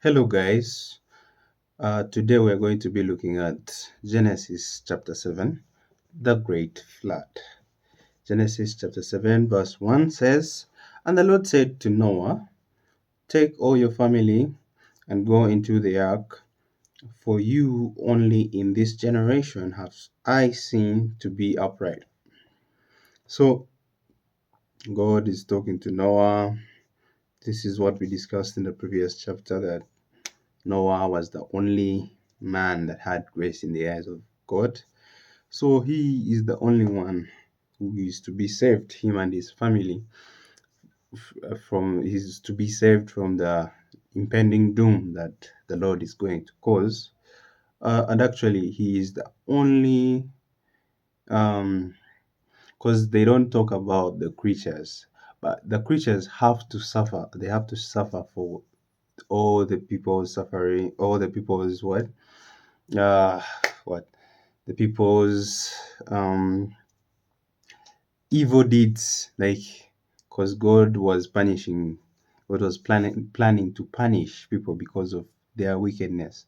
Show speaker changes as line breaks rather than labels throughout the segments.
Hello, guys. Today we're going to be looking at Genesis chapter 7, the Great Flood. Genesis chapter 7, verse 1 says, "And the Lord said to Noah, take all your family and go into the ark, for you only in this generation have I seen to be upright." So, God is talking to Noah. This is what we discussed in the previous chapter, that Noah was the only man that had grace in the eyes of God. So he is the only one who is to be saved, him and his family, to be saved from the impending doom that the Lord is going to cause. And actually, he is the only, because they don't talk about the creatures, but the creatures have to suffer. They have to suffer for all the people's suffering, all the people's uh, what the people's evil deeds, like, because God was planning to punish people because of their wickedness.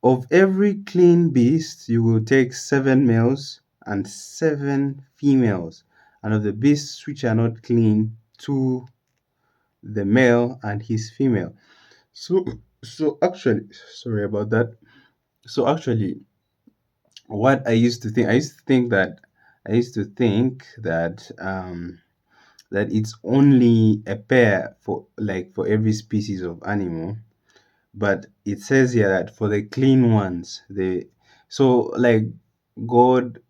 Of every clean beast you will take 7 males and 7 females, and of the beasts which are not clean, two, the male and his female. So actually, sorry about that. So actually, what I used to think that it's only a pair for every species of animal, but it says here that for the clean ones, they so like God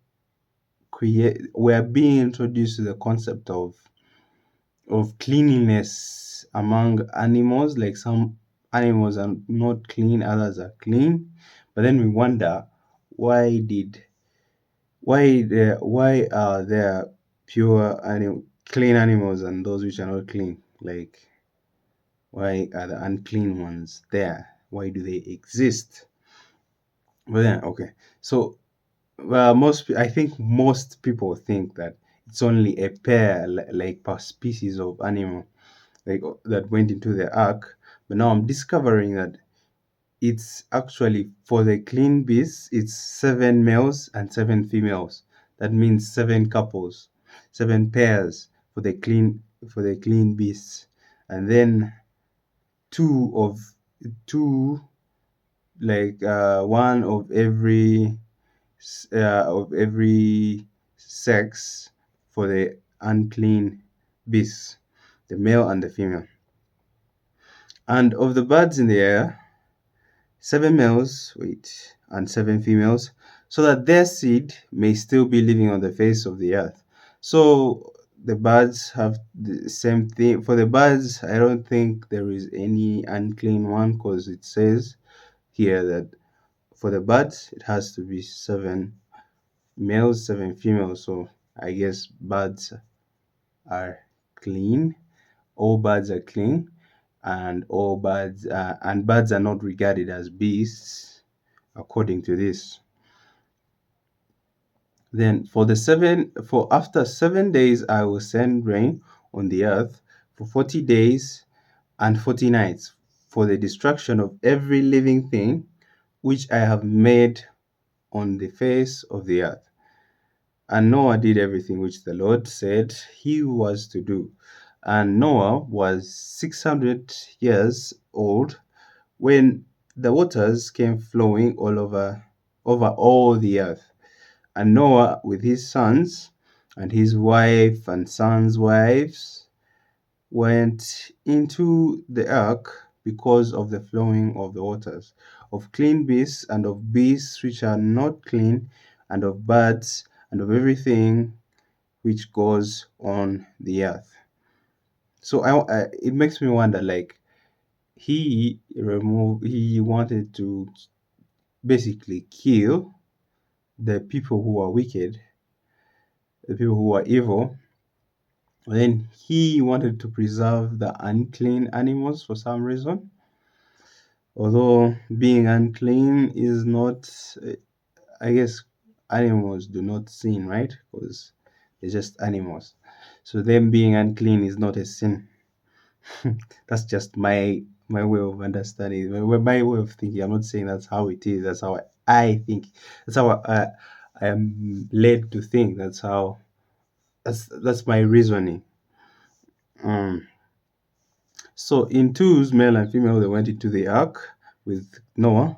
create we're being introduced to the concept of cleanliness among animals. Like, some animals are not clean, others are clean, but then we wonder, why did why are there clean animals and those which are not clean? Like, why are the unclean ones there? Why do they exist? But then, okay, so I think most people think that it's only a pair, like per species of animal, like that went into the ark. But now I'm discovering that it's actually, for the clean beasts, it's 7 males and 7 females. That means 7 couples, 7 pairs for the clean beasts, and then two of two like one of every sex for the unclean beasts, the male and the female. And of the birds in the air, 7 males, and 7 females, so that their seed may still be living on the face of the earth. So the birds have the same thing. For the birds, I don't think there is any unclean one, because it says here that for the birds, it has to be 7 males, 7 females. So I guess birds are clean. All birds are clean, and birds are not regarded as beasts according to this. Then for after 7 days I will send rain on the earth for 40 days and 40 nights, for the destruction of every living thing which I have made on the face of the earth. And Noah did everything which the Lord said he was to do. And Noah was 600 years old when the waters came flowing over all the earth. And Noah with his sons and his wife and sons' wives went into the ark because of the flowing of the waters, of clean beasts and of beasts which are not clean, and of birds and of everything which goes on the earth. So it makes me wonder, like, he wanted to basically kill the people who are wicked, the people who are evil. Then he wanted to preserve the unclean animals for some reason, although being unclean is not, I guess animals do not sin, right? Because they're just animals. So them being unclean is not a sin. That's just my way of understanding, my way of thinking. I'm not saying that's how it is. That's how I think. That's how I am led to think. That's my reasoning. Um, so in twos, male and female, they went into the ark with Noah,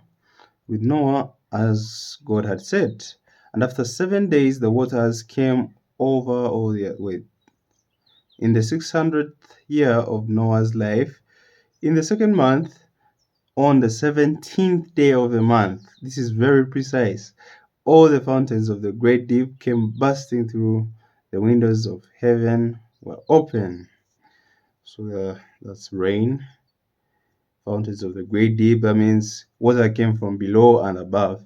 as God had said. And after 7 days, the waters came over all the wait. In the 600th year of Noah's life, in the second month, on the 17th day of the month, this is very precise, all the fountains of the great deep came bursting through, the windows of heaven were open. So that's rain, fountains of the great deep. That means water came from below and above.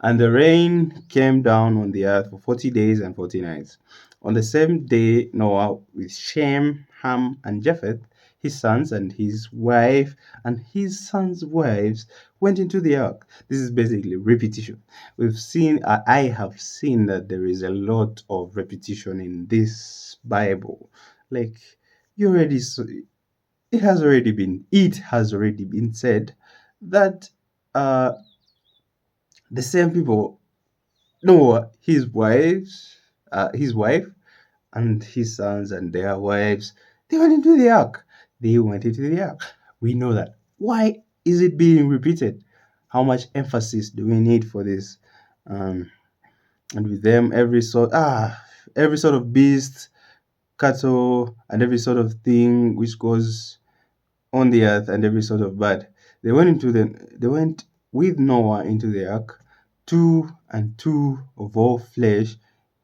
And the rain came down on the earth for 40 days and 40 nights. On the same day, Noah, with Shem, Ham, and Japheth, his sons and his wife and his sons' wives, went into the ark. This is basically repetition. I have seen that there is a lot of repetition in this Bible. Like, you already it has already been said that uh the same people, Noah, his wife and his sons and their wives, they went into the ark. We know that. Why is it being repeated? How much emphasis do we need for this? um and with them, every sort of beast, cattle, and every sort of thing which goes on the earth, and every sort of bird. They went with Noah into the ark, two and two of all flesh,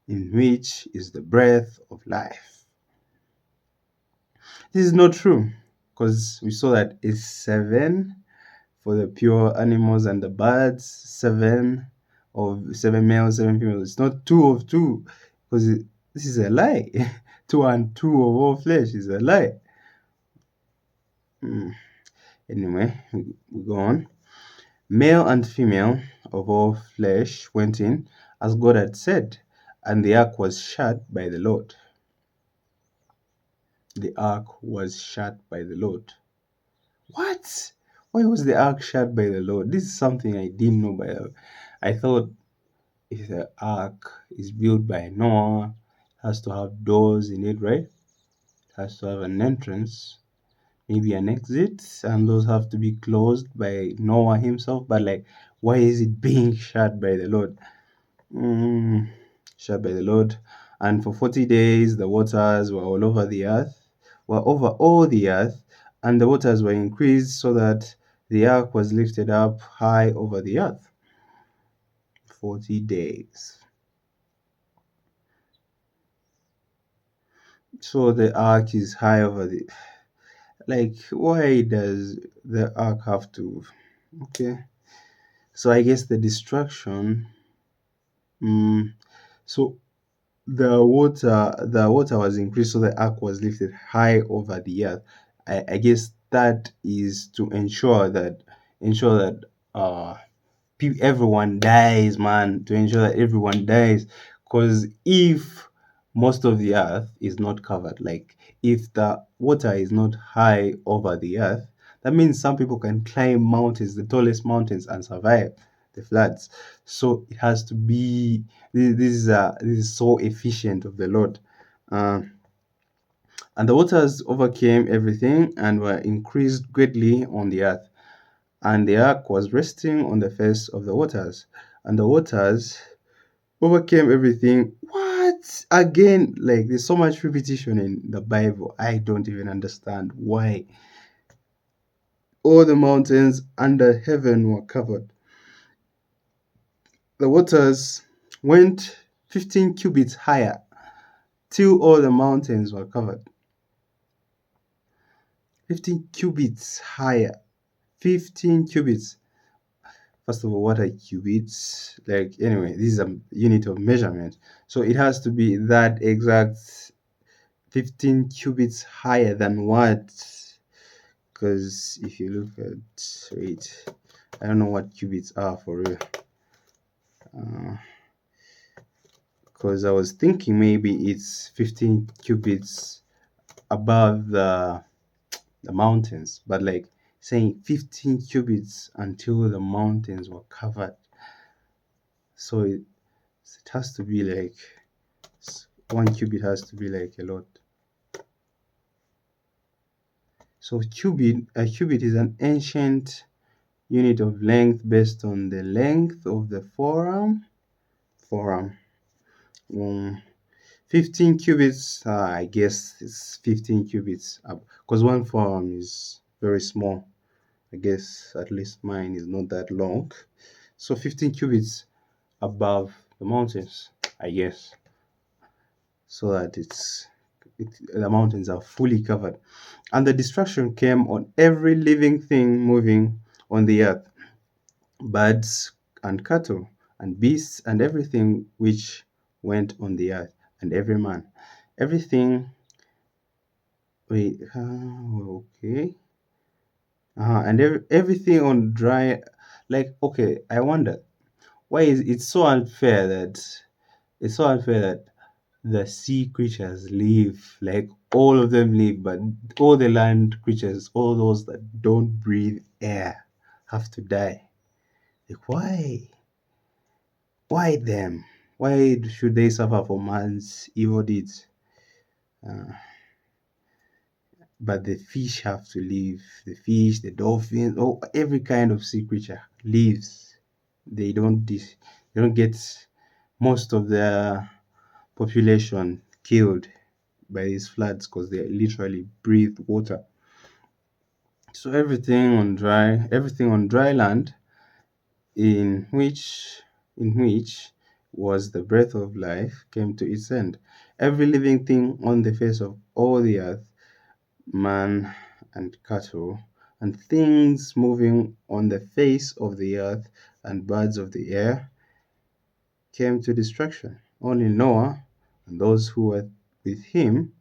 in which is the breath of life. This is not true, because we saw that it's seven for the pure animals and the birds, seven males, seven females. It's not two of two, because this is a lie. Two and two of all flesh is a lie. Anyway, we go on. Male and female of all flesh went in, as God had said, and the ark was shut by the Lord. The ark was shut by the Lord. What? Why was the ark shut by the Lord? This is something I didn't know. I thought if the ark is built by Noah, it has to have doors in it, right? It has to have an entrance, maybe an exit, and those have to be closed by Noah himself. But like, why is it being shut by the Lord? Shut by the Lord. And for 40 days, the waters were all over the earth, were over all the earth, and the waters were increased so that the ark was lifted up high over the earth. 40 days. So the ark is high over the. Like, why does the ark have to. Okay. So I guess the destruction. So the water was increased, so the ark was lifted high over the earth. I guess that is to ensure that uh everyone dies, man. To ensure that everyone dies, because if most of the earth is not covered, like if the water is not high over the earth, that means some people can climb mountains, the tallest mountains, and survive the floods. So it has to be. This is so efficient of the Lord. Uh, and the waters overcame everything and were increased greatly on the earth. And the ark was resting on the face of the waters. And the waters overcame everything. What? Again, like there's so much repetition in the Bible. I don't even understand why. All the mountains under heaven were covered. The waters went 15 cubits higher till all the mountains were covered. 15 cubits higher. 15 cubits. First of all, what are cubits? Like, anyway, this is a unit of measurement. So it has to be that exact 15 cubits higher than what? Because if you look at, wait, I don't know what cubits are for real. Because I was thinking maybe it's 15 cubits above the mountains, but like saying 15 cubits until the mountains were covered. So it has to be like 1 cubit has to be like a lot. So a cubit is an ancient unit of length based on the length of the forearm. Forearm. Um, 15 cubits, I guess it's 15 cubits because one forearm is very small. I guess at least mine is not that long. So 15 cubits above the mountains, I guess, so that the mountains are fully covered. And the destruction came on every living thing moving on the earth, birds and cattle and beasts and everything which went on the earth, and every man. Everything, wait, okay. And everything on dry, like, okay, I wonder why is it's so unfair that the sea creatures live, like all of them live, but all the land creatures, all those that don't breathe air, have to die. Like, why? Why them? Why should they suffer for man's evil deeds? Uh, but the fish have to live. The fish, the dolphins, oh, every kind of sea creature lives. They don't get most of their population killed by these floods because they literally breathe water. So everything on dry land in which was the breath of life came to its end. Every living thing on the face of all the earth, man and cattle, and things moving on the face of the earth, and birds of the air, came to destruction. Only Noah and those who were with him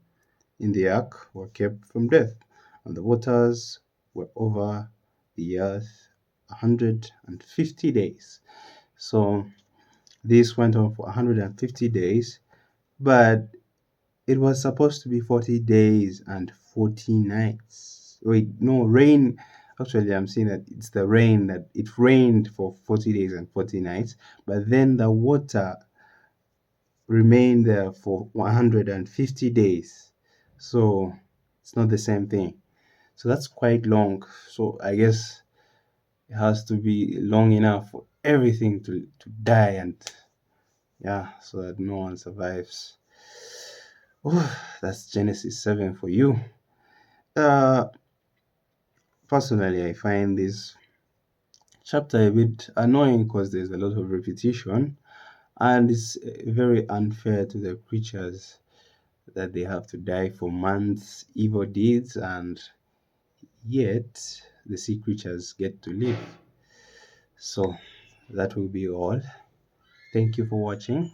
in the ark were kept from death, and the waters were over the earth 150 days. So this went on for 150 days, but it was supposed to be 40 days and 40 nights. Wait, no, rain. Actually, I'm seeing that it's the rain that it rained for 40 days and 40 nights, but then the water remained there for 150 days. So it's not the same thing. So that's quite long. So I guess it has to be long enough for everything to die, and yeah, so that no one survives. Oh, that's Genesis 7 for you. Uh, Personally, I find this chapter a bit annoying because there's a lot of repetition, and it's very unfair to the creatures that they have to die for man's evil deeds, and yet the sea creatures get to live. So that will be all. Thank you for watching.